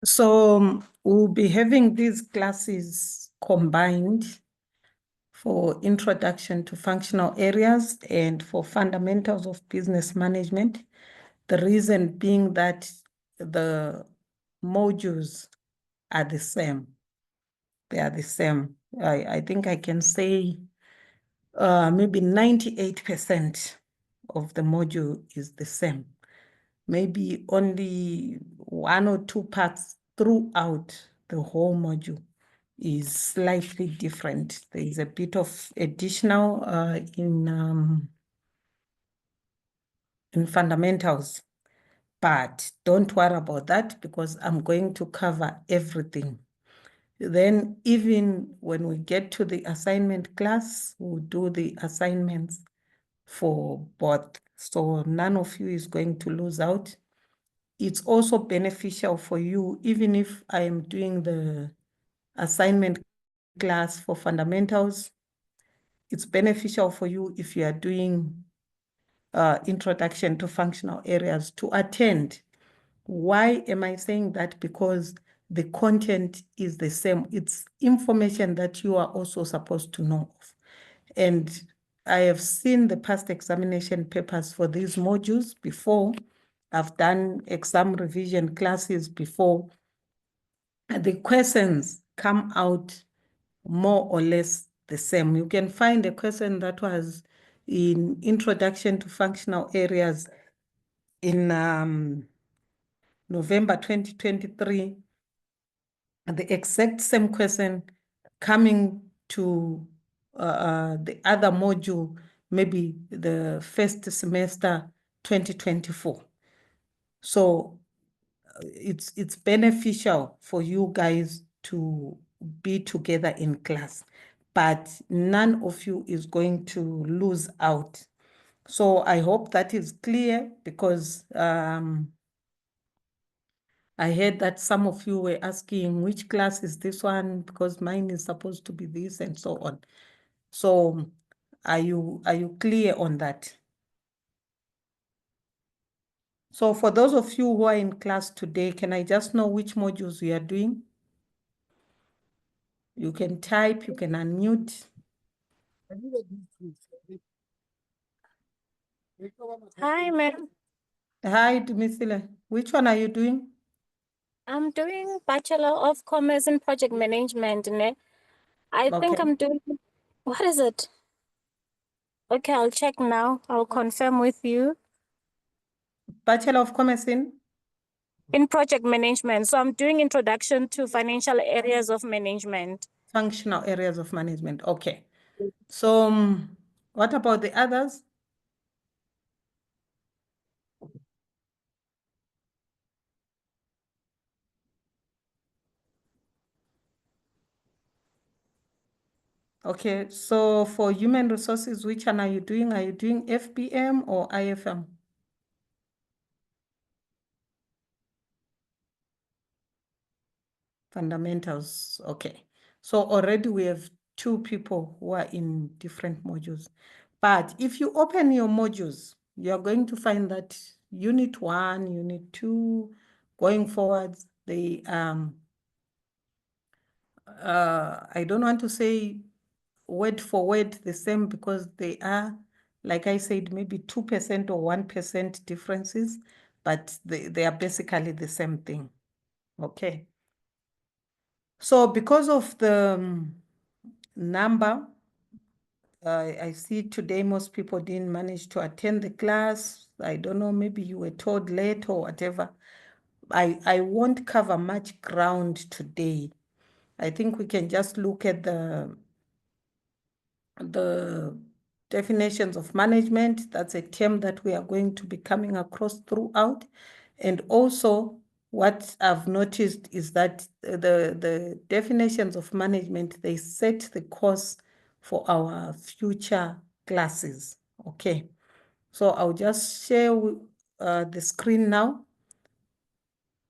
So we'll be having these classes combined for introduction to functional areas and for fundamentals of business management. The reason being that the modules are the same. They are the same. I think I can say maybe 98% of the module is the same. Maybe only one or two parts throughout the whole module is slightly different. There is a bit of additional in fundamentals, but don't worry about that because I'm going to cover everything. Then even when we get to the assignment class, we'll do the assignments for both. So none of you is going to lose out. It's also beneficial for you, even if I am doing the assignment class for fundamentals. It's beneficial for you if you are doing introduction to functional areas to attend. Why am I saying that? Because the content is the same. It's information that you are also supposed to know of. And I have seen the past examination papers for these modules before. I've done exam revision classes before. And the questions come out more or less the same. You can find a question that was in Introduction to Functional Areas in November 2023, the exact same question coming to the other module, maybe the first semester 2024. So it's beneficial for you guys to be together in class, but none of you is going to lose out. So I hope that is clear because I heard that some of you were asking which class is this one because mine is supposed to be this and so on. So are you clear on that? So for those of you who are in class today, can I just know which modules you are doing? You can type, you can unmute. Hi, ma'am. Hi, Dumisile. Which one are you doing? I'm doing Bachelor of Commerce in Project Management. Ne? I think Okay. I'm doing, what is it? Okay, I'll check now. I'll confirm with you. Bachelor of Commerce In Project Management. So I'm doing Introduction to Financial Areas of Management. Functional Areas of Management. Okay. So what about the others? Okay, so for human resources, which one are you doing? Are you doing FBM or IFM? Fundamentals, okay. So already we have two people who are in different modules. But if you open your modules, you're going to find that Unit 1, Unit 2, going forwards, they, I don't want to say word for word the same because they are, like I said, maybe 2% or 1% differences, but they are basically the same thing. Okay. So because of the number, I see today most people didn't manage to attend the class. I don't know, maybe you were told late or whatever. I won't cover much ground today. I think we can just look at the definitions of management. That's a term that we are going to be coming across throughout. And also what I've noticed is that the definitions of management, they set the course for our future classes. Okay. So I'll just share the screen now.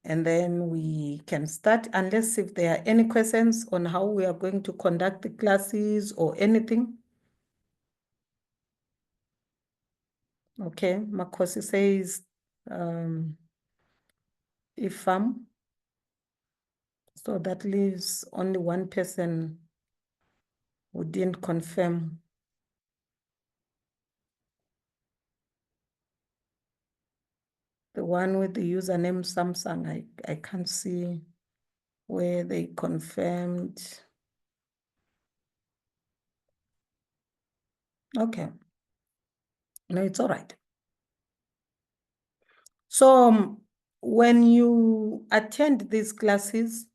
And then we can start, unless if there are any questions on how we are going to conduct the classes or anything. Okay, Makosi says IFAM. So that leaves only one person who didn't confirm. The one with the username Samsung, I can't see where they confirmed. Okay. No, it's all right. So when you attend these classes,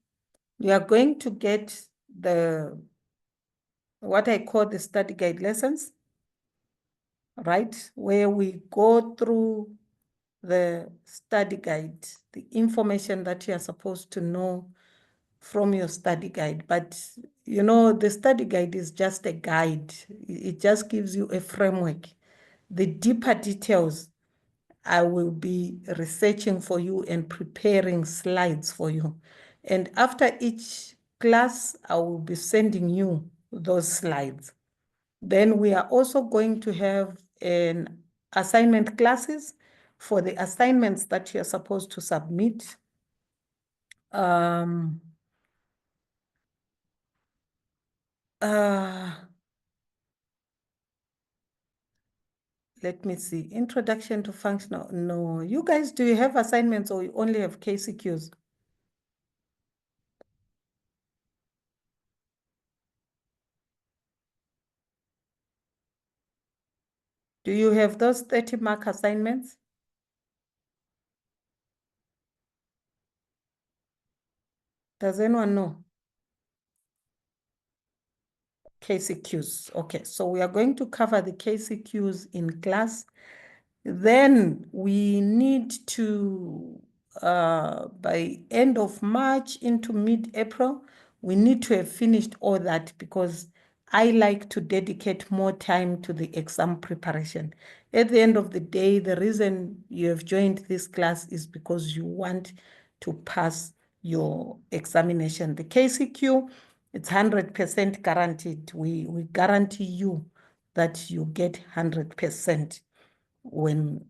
you are going to get what I call the study guide lessons, right? Where we go through the study guide, the information that you are supposed to know from your study guide. But you know, the study guide is just a guide. It just gives you a framework. The deeper details, I will be researching for you and preparing slides for you. And after each class, I will be sending you those slides. Then we are also going to have an assignment classes for the assignments that you're supposed to submit. Let me see. Introduction to functional. No, you guys, do you have assignments or you only have KCQs? Do you have those 30-mark assignments? Does anyone know? KCQs. Okay, so we are going to cover the KCQs in class. Then we need to, by end of March into mid-April, we need to have finished all that because I like to dedicate more time to the exam preparation. At the end of the day, the reason you have joined this class is because you want to pass your examination. The KCQ, it's 100% guaranteed. We guarantee you that you get 100% when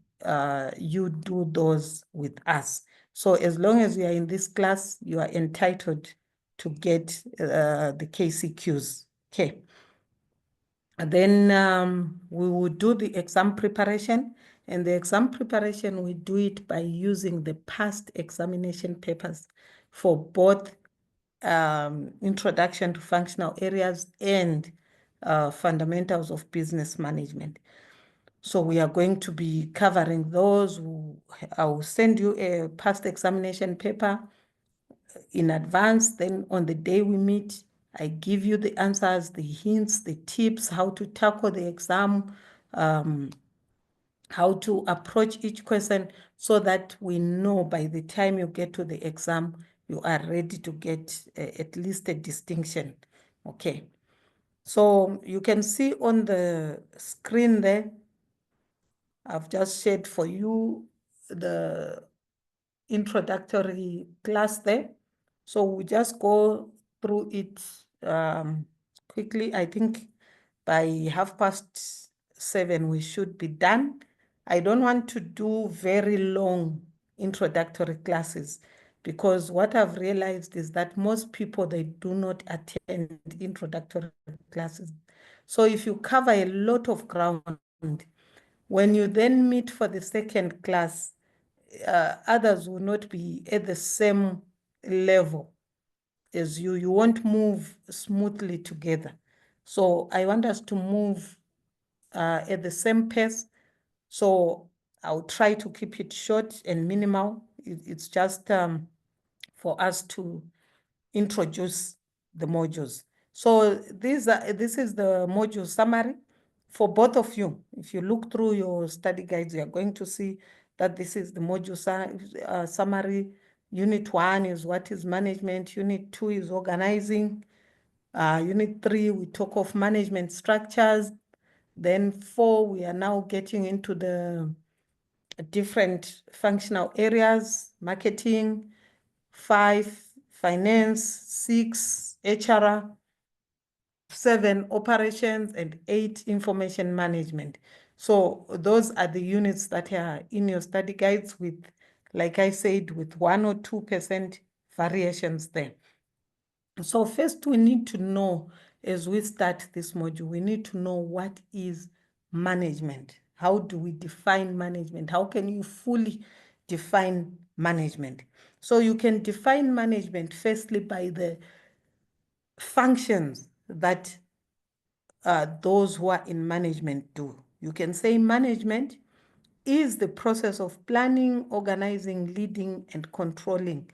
you do those with us. So as long as you are in this class, you are entitled to get the KCQs. Okay. And then we will do the exam preparation, and the exam preparation, we do it by using the past examination papers for both introduction to functional areas and fundamentals of business management. So we are going to be covering those. I will send you a past examination paper in advance. Then on the day we meet, I give you the answers, the hints, the tips, how to tackle the exam, how to approach each question so that we know by the time you get to the exam, you are ready to get at least a distinction. Okay. So you can see on the screen there, I've just shared for you the introductory class there. So we just go through it quickly. I think by 7:30 we should be done. I don't want to do very long introductory classes because what I've realized is that most people, they do not attend introductory classes. So if you cover a lot of ground, when you then meet for the second class, others will not be at the same level as you. You won't move smoothly together. So I want us to move at the same pace. So I'll try to keep it short and minimal. It's just for us to introduce the modules. So this is the module summary for both of you. If you look through your study guides, you are going to see that this is the module summary. Unit 1 is what is management. Unit 2 is organizing. Unit 3, we talk of management structures. Then 4, we are now getting into the different functional areas, marketing. 5, finance. 6, HR. 7, operations, and 8, information management. So those are the units that are in your study guides with, like I said, with 1 or 2% variations there. So first we need to know, as we start this module, we need to know what is management. How do we define management? How can you fully define management? So you can define management firstly by the functions that those who are in management do. You can say management is the process of planning, organizing, leading, and controlling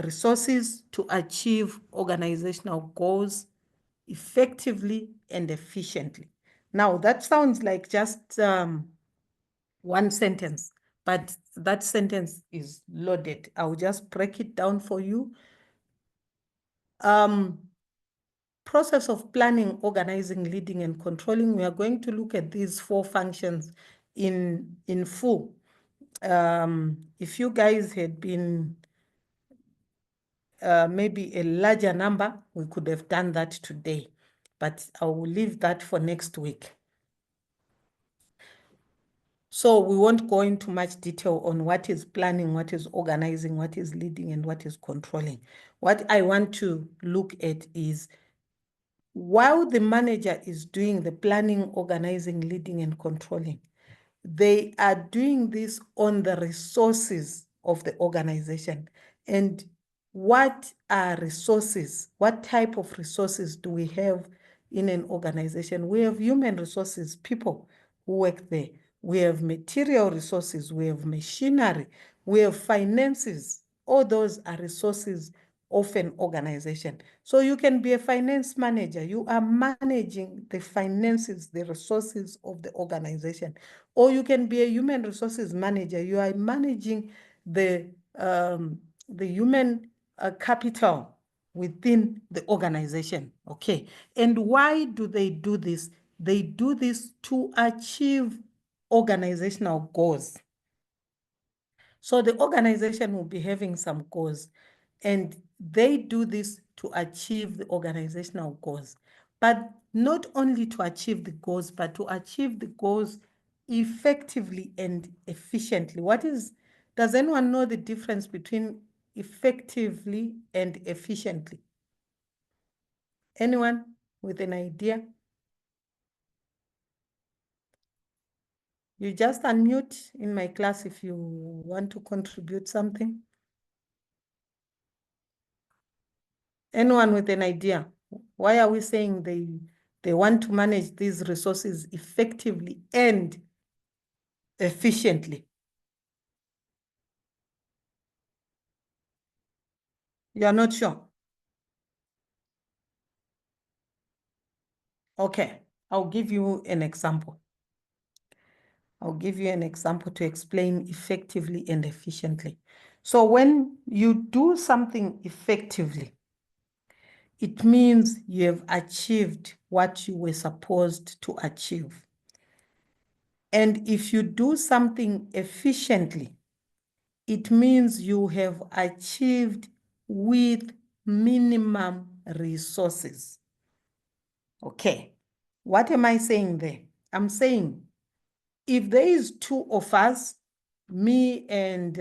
resources to achieve organizational goals effectively and efficiently. Now, that sounds like just one sentence, but that sentence is loaded. I'll just break it down for you. Process of planning, organizing, leading, and controlling. We are going to look at these 4 functions in full. If you guys had been maybe a larger number, we could have done that today, but I will leave that for next week. So we won't go into much detail on what is planning, what is organizing, what is leading, and what is controlling. What I want to look at is, while the manager is doing the planning, organizing, leading, and controlling, they are doing this on the resources of the organization. And what are resources? What type of resources do we have in an organization? We have human resources, people who work there. We have material resources, we have machinery, we have finances. All those are resources of an organization. So you can be a finance manager. You are managing the finances, the resources of the organization. Or you can be a human resources manager. You are managing the human capital within the organization. Okay. And why do they do this? They do this to achieve organizational goals. So the organization will be having some goals, and they do this to achieve the organizational goals. But not only to achieve the goals, but to achieve the goals effectively and efficiently. Does anyone know the difference between effectively and efficiently? Anyone with an idea? You just unmute in my class if you want to contribute something. Anyone with an idea? Why are we saying they want to manage these resources effectively and efficiently? You are not sure? Okay, I'll give you an example. I'll give you an example to explain effectively and efficiently. So when you do something effectively, it means you have achieved what you were supposed to achieve. And if you do something efficiently, it means you have achieved with minimum resources. Okay, what am I saying there? I'm saying if there is 2 of us, me and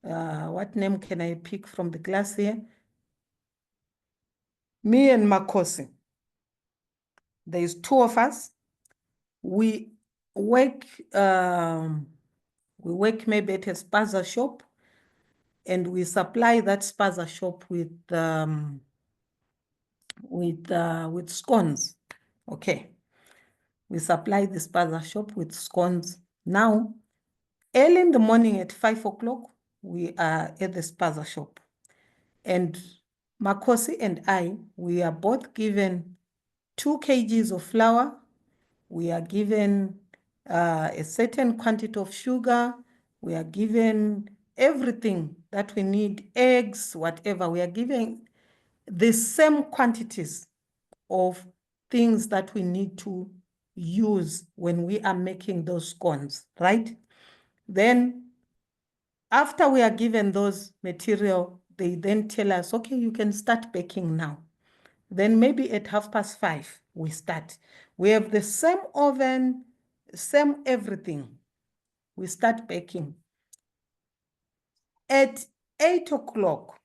what name can I pick from the class here? Me and Makosi. There is 2 of us. We work maybe at a spaza shop, and we supply that spaza shop with scones. Okay, we supply the spaza shop with scones. Now, early in the morning at 5 o'clock, we are at the spaza shop, and Makosi and I, we are both given 2 kgs of flour. We are given a certain quantity of sugar. We are given everything that we need, eggs, whatever. We are given the same quantities of things that we need to use when we are making those scones, right? Then after we are given those material, they then tell us, okay, you can start baking now. Then maybe at 5:30, we start. We have the same oven, same everything. We start baking. At 8 o'clock,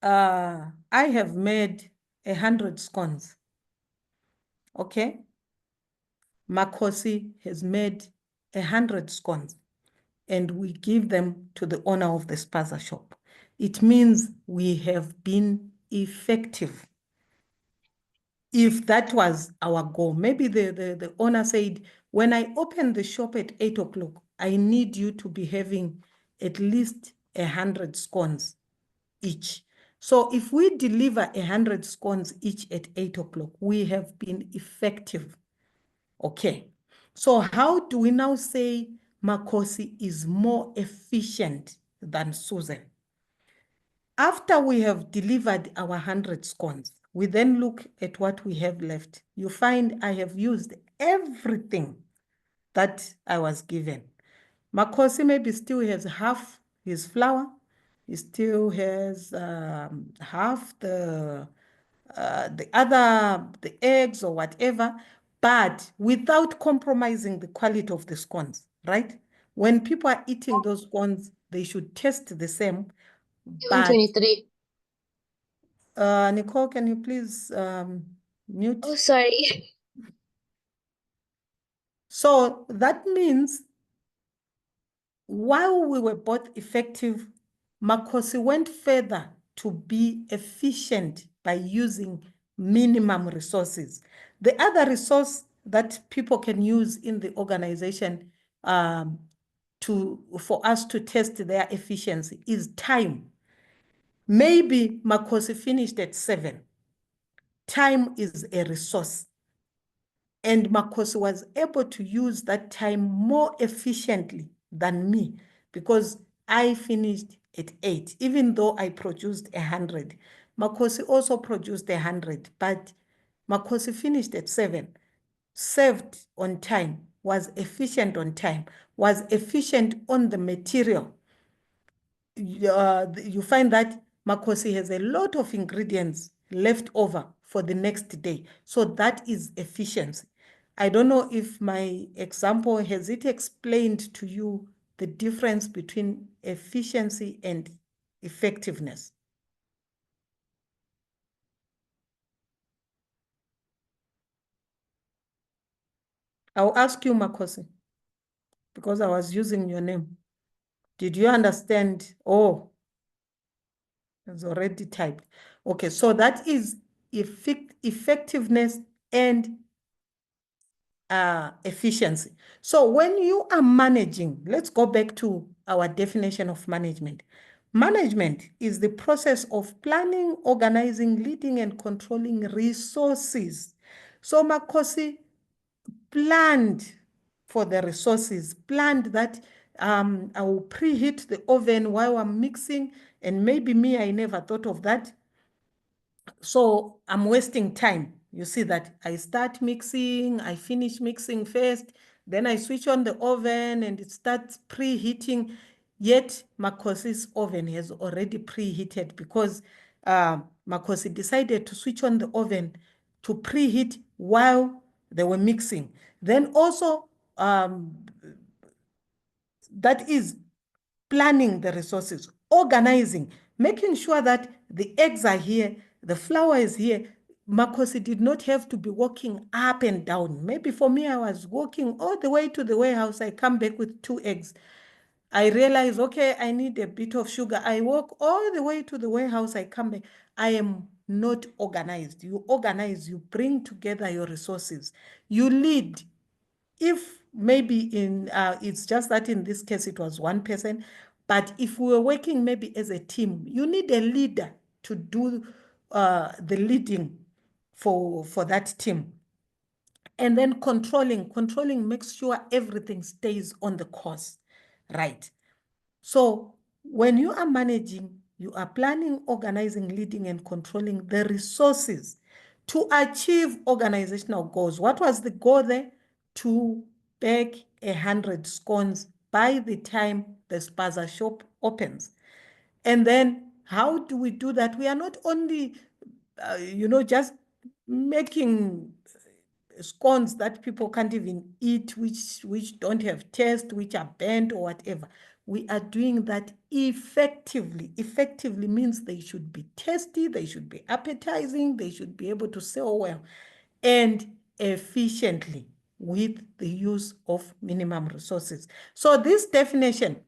I have made 100 scones. Okay. Makosi has made 100 scones, and we give them to the owner of the spaza shop. It means we have been effective. If that was our goal, maybe the owner said, when I open the shop at 8 o'clock, I need you to be having at least 100 scones each. So if we deliver 100 scones each at 8 o'clock, we have been effective. Okay. So how do we now say Makosi is more efficient than Susan? After we have delivered our 100 scones, we then look at what we have left. You find I have used everything that I was given. Makosi maybe still has half his flour. He still has half the the eggs or whatever, but without compromising the quality of the scones, right? When people are eating those scones, they should taste the same. But 23. Nicole, can you please mute? Oh, sorry. So that means while we were both effective, Makosi went further to be efficient by using minimum resources. The other resource that people can use in the organization for us to test their efficiency is time. Maybe Makosi finished at 7. Time is a resource. And Makosi was able to use that time more efficiently than me because I finished at 8, even though I produced 100. Makosi also produced 100, but Makosi finished at 7, saved on time, was efficient on time, was efficient on the material. You find that Makosi has a lot of ingredients left over for the next day. So that is efficiency. I don't know if my example, has it explained to you the difference between efficiency and effectiveness? I'll ask you, Makosi, because I was using your name. Did you understand? Oh, it's already typed. Okay, so that is effectiveness and efficiency. So when you are managing, let's go back to our definition of management. Management is the process of planning, organizing, leading, and controlling resources. So Makosi planned for the resources, planned that I will preheat the oven while I'm mixing, and maybe me, I never thought of that. So I'm wasting time. You see that I start mixing, I finish mixing first, then I switch on the oven and it starts preheating. Yet Makosi's oven has already preheated because Makosi decided to switch on the oven to preheat while they were mixing. Then also, that is planning the resources, organizing, making sure that the eggs are here, the flour is here. Makosi did not have to be walking up and down. Maybe for me, I was walking all the way to the warehouse. I come back with 2 eggs. I realize, okay, I need a bit of sugar. I walk all the way to the warehouse. I come back. I am not organized. You organize, you bring together your resources, you lead. If maybe it's just that in this case it was one person, but if we were working maybe as a team, you need a leader to do the leading for that team. And then controlling makes sure everything stays on the course, right? So when you are managing, you are planning, organizing, leading, and controlling the resources to achieve organizational goals. What was the goal there? To bake 100 scones by the time the spaza shop opens. And then how do we do that? We are not only, just making scones that people can't even eat, which don't have taste, which are burnt or whatever. we are doing that effectively. Effectively means they should be tasty, they should be appetizing, they should be able to sell well, and efficiently with the use of minimum resources. So this definition,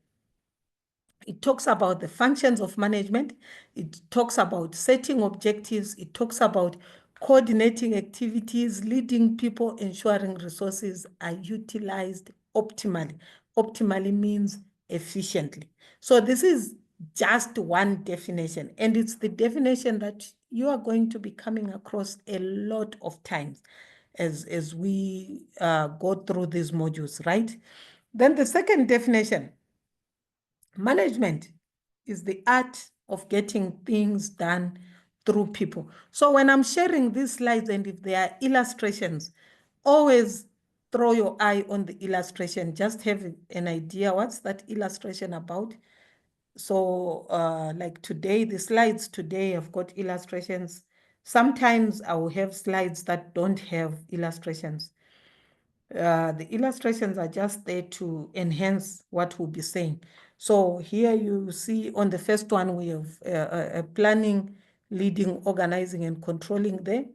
it talks about the functions of management. It talks about setting objectives. It talks about coordinating activities, leading people, ensuring resources are utilized optimally. Optimally means efficiently. So this is just one definition, and it's the definition that you are going to be coming across a lot of times as we go through these modules, right? Then the second definition, management is the art of getting things done through people. So when I'm sharing these slides, and if there are illustrations, always throw your eye on the illustration. Just have an idea, what's that illustration about? So like today, the slides today have got illustrations. Sometimes I will have slides that don't have illustrations. The illustrations are just there to enhance what we'll be saying. So here you see on the first one, we have planning, leading, organizing, and controlling there.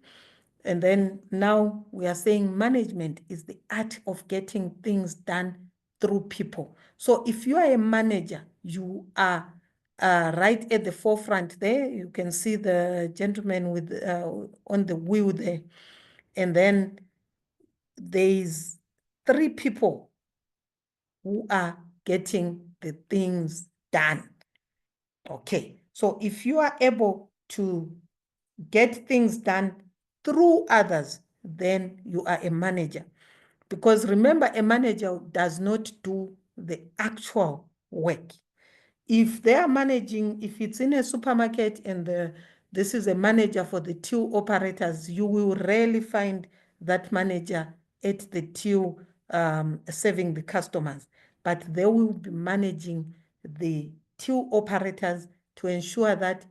And then now we are saying management is the art of getting things done through people. So if you are a manager, you are right at the forefront there. You can see the gentleman with on the wheel there. And then there's 3 people who are getting the things done. Okay, so if you are able to get things done through others, then you are a manager. Because remember, a manager does not do the actual work. If they are managing, if it's in a supermarket and this is a manager for the till operators, you will rarely find that manager at the till serving the customers, but they will be managing the till operators to ensure that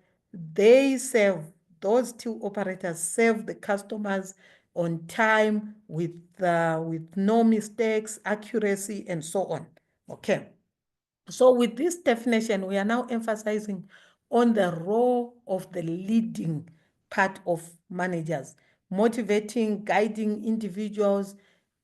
they serve, those till operators serve the customers on time with no mistakes, accuracy, and so on. Okay. So with this definition, we are now emphasizing on the role of the leading part of managers, motivating, guiding individuals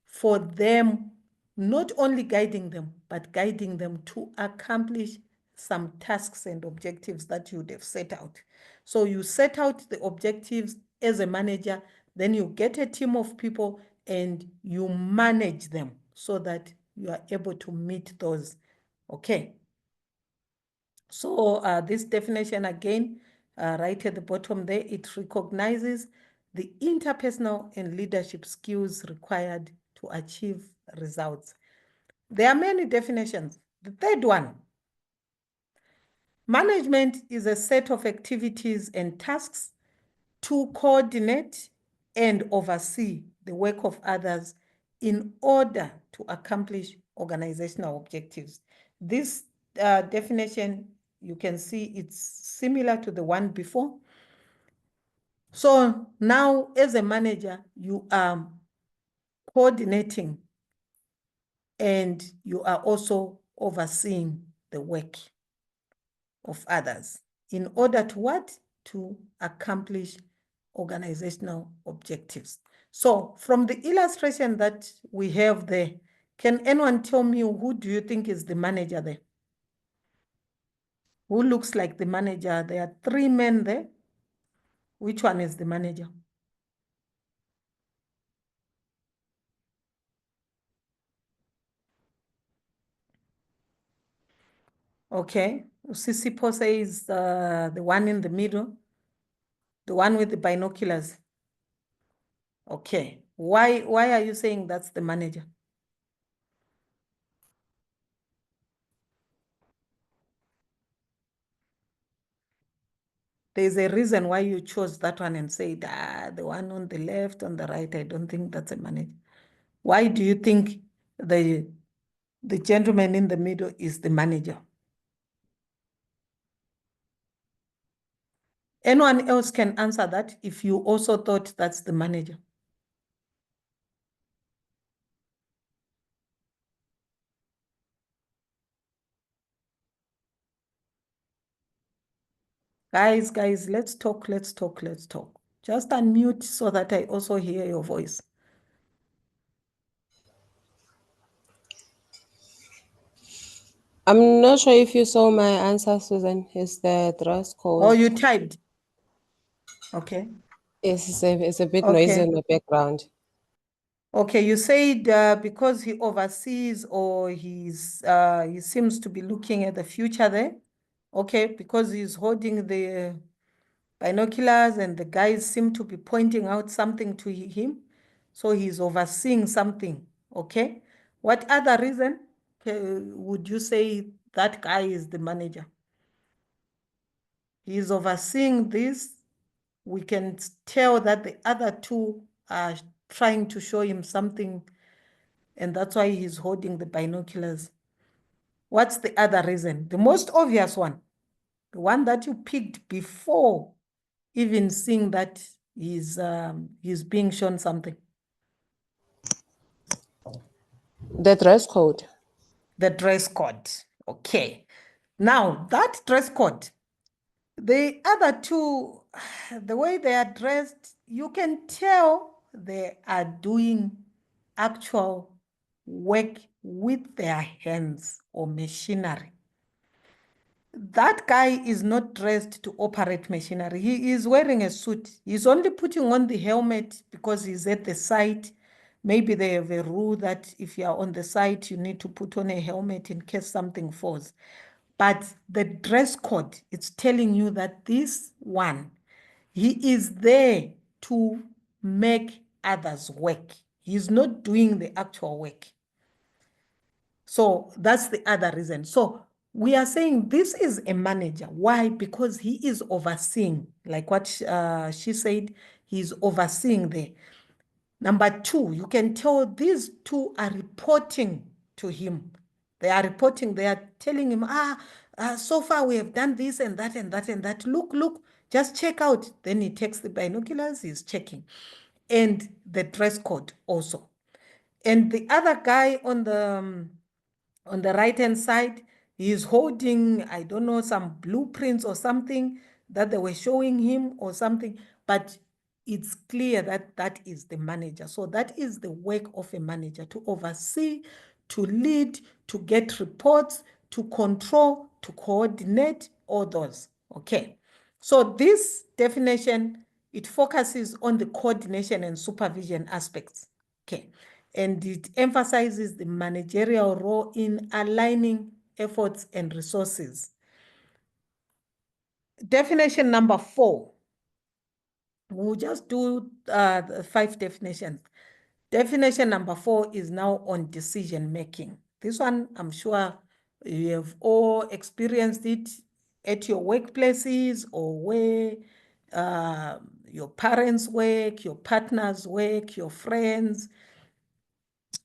for them, not only guiding them, but guiding them to accomplish some tasks and objectives that you would have set out. So you set out the objectives as a manager, then you get a team of people and you manage them so that you are able to meet those. Okay. So this definition again, right at the bottom there, it recognizes the interpersonal and leadership skills required to achieve results. There are many definitions. The third one, management is a set of activities and tasks to coordinate and oversee the work of others in order to accomplish organizational objectives. This definition, you can see it's similar to the one before. So now as a manager, you are coordinating and you are also overseeing the work of others in order to what? To accomplish organizational objectives. So from the illustration that we have there, can anyone tell me who do you think is the manager there? Who looks like the manager? There are 3 men there. Which one is the manager? Okay, Sisipo says the one in the middle, the one with the binoculars. Okay, why are you saying that's the manager? There's a reason why you chose that one and said, the one on the left, on the right, I don't think that's a manager. Why do you think the gentleman in the middle is the manager? Anyone else can answer that if you also thought that's the manager. Guys, let's talk. Just unmute so that I also hear your voice. I'm not sure if you saw my answer, Susan. It's the dress code. Oh, you typed. Okay. It's a bit noisy in the background. Okay, you said because he oversees or he seems to be looking at the future there. Okay, because he's holding the binoculars and the guys seem to be pointing out something to him. So he's overseeing something. Okay. What other reason would you say that guy is the manager? He's overseeing this. We can tell that the other two are trying to show him something, and that's why he's holding the binoculars. What's the other reason? The most obvious one, the one that you picked before even seeing that he's being shown something. The dress code. The dress code. Okay. Now, that dress code, the other two, the way they are dressed, you can tell they are doing actual work with their hands or machinery. That guy is not dressed to operate machinery. He is wearing a suit. He's only putting on the helmet because he's at the site. Maybe they have a rule that if you are on the site, you need to put on a helmet in case something falls. But the dress code, it's telling you that this one, he is there to make others work. He's not doing the actual work. So that's the other reason. So we are saying this is a manager. Why? Because he is overseeing, like what she said, he's overseeing there. Number two, you can tell these two are reporting to him. They are reporting, they are telling him, so far we have done this and that and that and that. Look, just check out. Then he takes the binoculars, he's checking. And the dress code also. And the other guy on the right-hand side, he's holding, I don't know, some blueprints or something that they were showing him or something, but it's clear that that is the manager. So that is the work of a manager, to oversee, to lead, to get reports, to control, to coordinate, all those. Okay. So this definition, it focuses on the coordination and supervision aspects. Okay. And it emphasizes the managerial role in aligning efforts and resources. Definition number 4. We'll just do the 5 definitions. Definition number 4 is now on decision making. This one, I'm sure you have all experienced it at your workplaces or where your parents work, your partners work, your friends,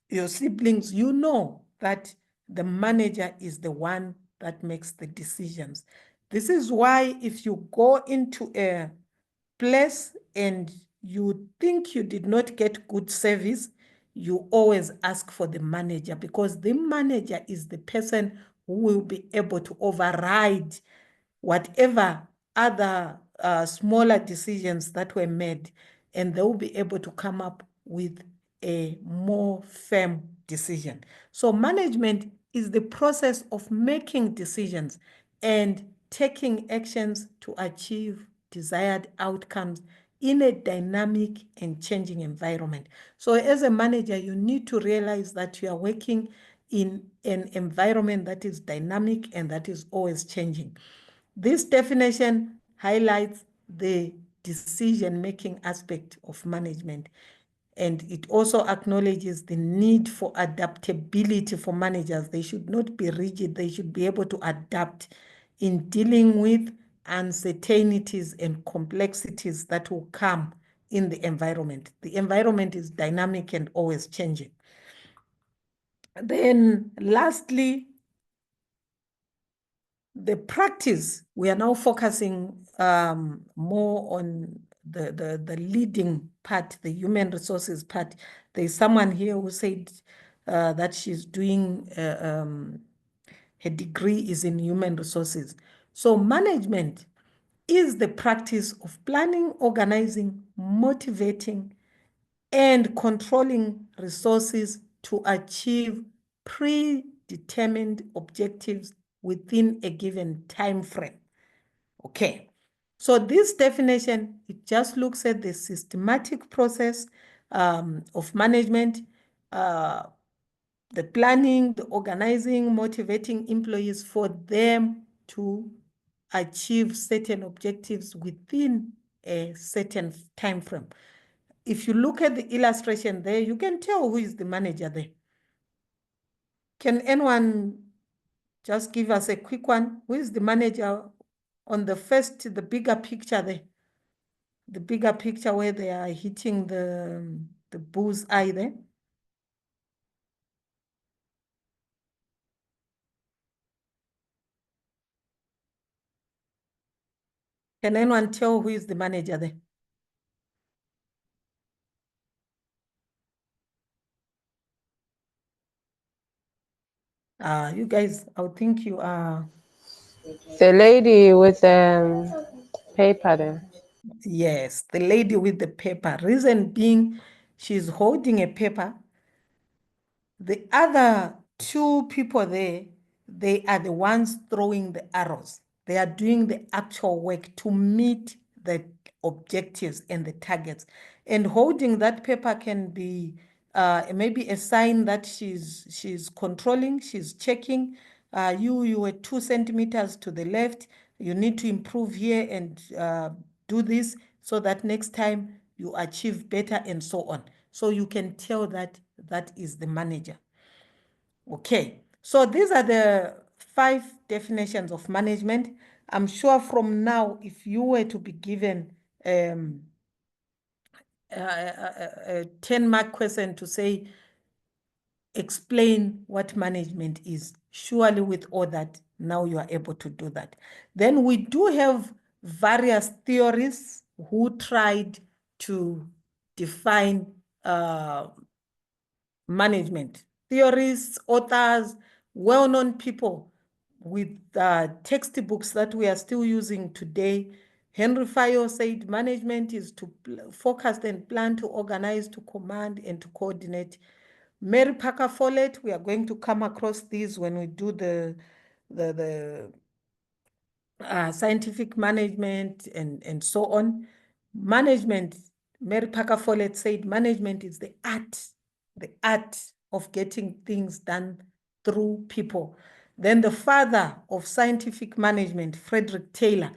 your siblings. You know that the manager is the one that makes the decisions. This is why if you go into a place and you think you did not get good service, you always ask for the manager, because the manager is the person who will be able to override whatever other smaller decisions that were made, and they will be able to come up with a more firm decision. So management is the process of making decisions and taking actions to achieve desired outcomes in a dynamic and changing environment. So as a manager, you need to realize that you are working in an environment that is dynamic and that is always changing. This definition highlights the decision-making aspect of management, and it also acknowledges the need for adaptability for managers. They should not be rigid. They should be able to adapt in dealing with uncertainties and complexities that will come in the environment. The environment is dynamic and always changing. Then lastly, the practice, we are now focusing more on the leading part, the human resources part. There's someone here who said that she's doing, her degree is in human resources. So management is the practice of planning, organizing, motivating, and controlling resources to achieve predetermined objectives within a given time frame. Okay, so this definition, it just looks at the systematic process of management, the planning, the organizing, motivating employees for them to achieve certain objectives within a certain time frame. If you look at the illustration there, you can tell who is the manager there. Can anyone just give us a quick one? Who is the manager on the first, the bigger picture there? The bigger picture where they are hitting the bull's eye there. Can anyone tell who is the manager there? You guys, I would think you are. The lady with the paper there. Yes, the lady with the paper. Reason being, she's holding a paper. The other two people there, they are the ones throwing the arrows. They are doing the actual work to meet the objectives and the targets. And holding that paper can be maybe a sign that she's controlling, she's checking. You were 2 centimeters to the left. You need to improve here and do this so that next time you achieve better and so on. So you can tell that that is the manager. Okay, so these are the 5 definitions of management. I'm sure from now, if you were to be given a 10-mark question to say, explain what management is, surely with all that, now you are able to do that. Then we do have various theorists who tried to define management. Theorists, authors, well-known people with textbooks that we are still using today. Henry Fayol said management is to focus and plan, to organize, to command, and to coordinate. Mary Parker Follett, we are going to come across these when we do the scientific management and so on. Management, Mary Parker Follett said, management is the art of getting things done through people. Then the father of scientific management, Frederick Taylor,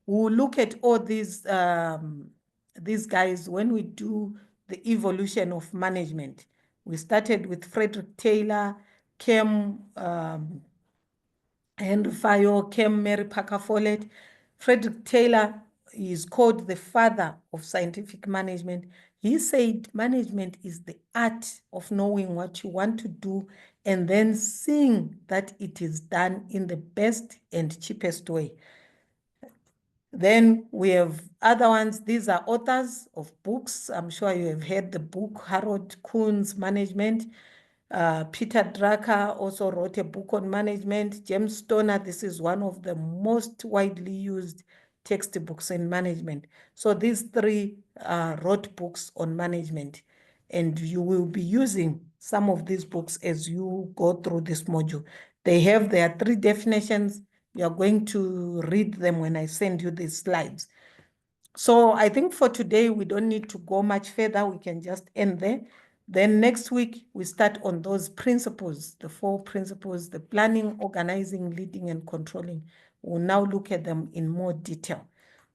will look at all these guys when we do the evolution of management. We started with Frederick Taylor, came Henry Fayol, came Mary Parker Follett. Frederick Taylor is called the father of scientific management. He said management is the art of knowing what you want to do and then seeing that it is done in the best and cheapest way. Then we have other ones. These are authors of books. I'm sure you have heard the book, Harold Kuhn's Management. Peter Drucker also wrote a book on management. James Stoner, this is one of the most widely used textbooks in management. So these 3 wrote books on management, and you will be using some of these books as you go through this module. They have their 3 definitions. You are going to read them when I send you these slides. So I think for today, we don't need to go much further. We can just end there. Then next week, we start on those principles, the 4 principles, the planning, organizing, leading, and controlling. We'll now look at them in more detail.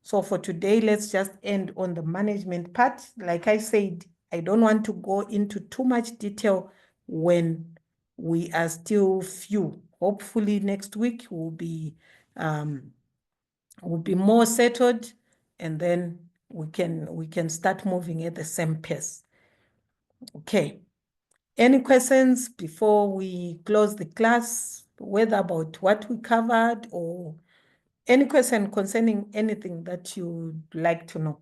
So for today, let's just end on the management part. Like I said, I don't want to go into too much detail when we are still few. Hopefully next week we'll be more settled, and then we can start moving at the same pace. Okay. Any questions before we close the class, whether about what we covered or any question concerning anything that you'd like to know?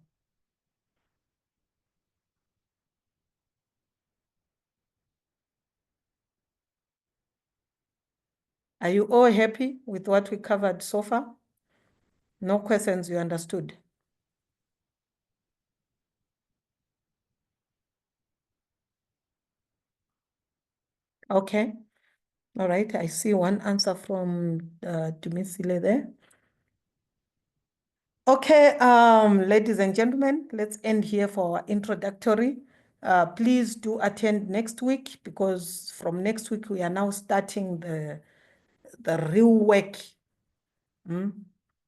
Are you all happy with what we covered so far? No questions, you understood? Okay. All right, I see one answer from Dumisile there. Okay, ladies and gentlemen, let's end here for our introductory. Please do attend next week, because from next week we are now starting the real work.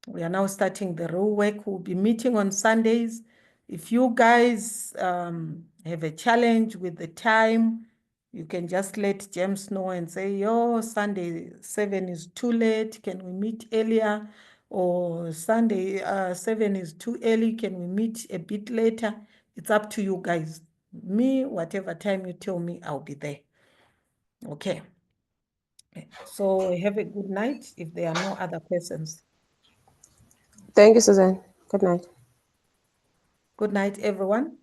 We are now starting the real work. We'll be meeting on Sundays. If you guys have a challenge with the time, you can just let James know and say, yo, Sunday 7 is too late. Can we meet earlier? Or Sunday 7 is too early. Can we meet a bit later? It's up to you guys. Me, whatever time you tell me, I'll be there. Okay. So have a good night if there are no other questions. Thank you, Susan. Good night. Good night, everyone.